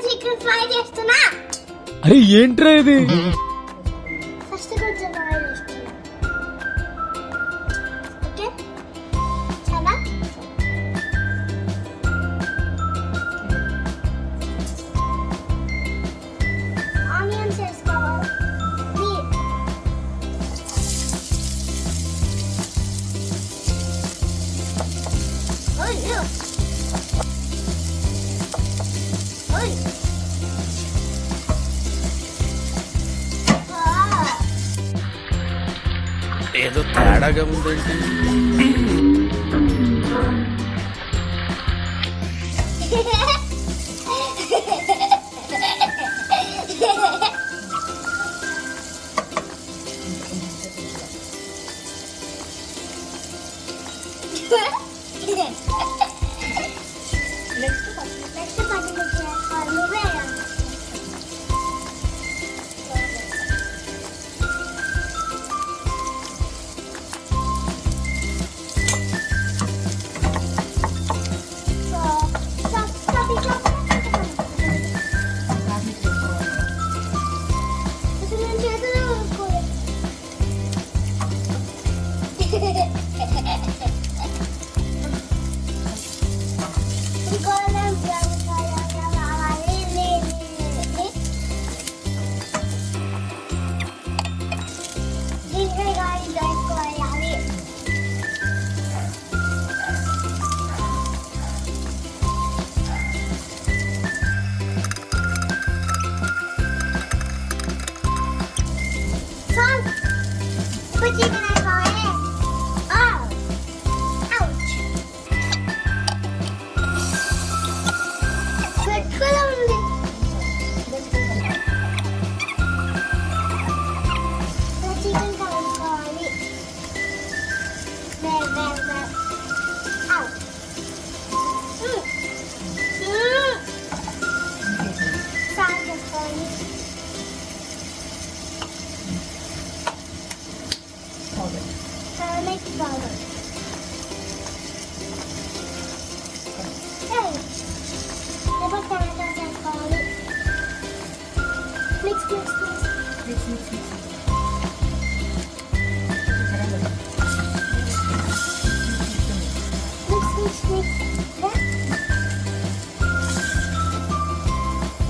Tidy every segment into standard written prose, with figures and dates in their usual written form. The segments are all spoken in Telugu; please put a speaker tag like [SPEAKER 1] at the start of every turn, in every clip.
[SPEAKER 1] చికెన్ ఫ్రై చేస్తున్నా.
[SPEAKER 2] అరే ఏంట్రా ఇది?
[SPEAKER 1] ఫస్ట్ కొంచెం ఆయిల్ వేస్తున్నా. ఓకే చాలా ఆనియన్స్ వేసుకోవాలి.
[SPEAKER 3] ఏదో తేడాగా ఉందండి.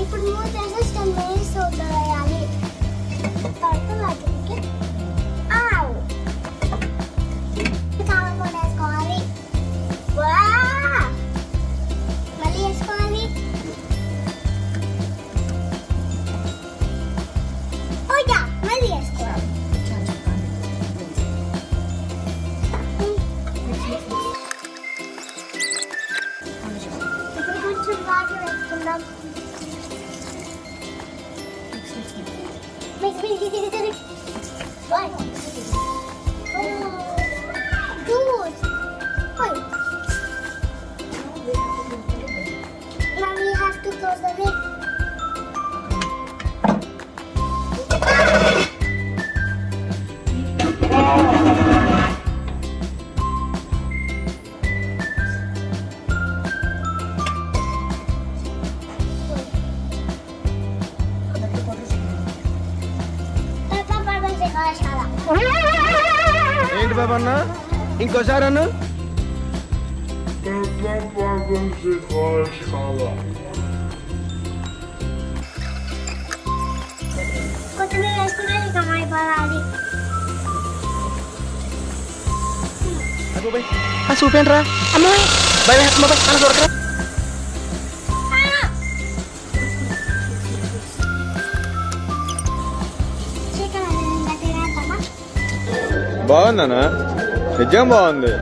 [SPEAKER 3] ఇప్పుడు మూడు స్టవ్ మీద సోడా వేయాలి. కారం వేసుకోవాలి. మళ్ళీ వేసుకోవాలి. మళ్ళీ వేసుకోవాలి. ఇప్పుడు కొంచెం వాటర్ వేసుకుందాం. Now we have to close the lid. ఏంటి బాబా అన్న, ఇంకోసారి అన్న.
[SPEAKER 1] కొత్తిమీర వేసుకున్నా ఇంకా అయిపోవాలి.
[SPEAKER 3] చూపేంట్రా అమ్మాయి బాయ్ మన చూడకరా.
[SPEAKER 2] బాగుందనా? నిజం బాగుంది.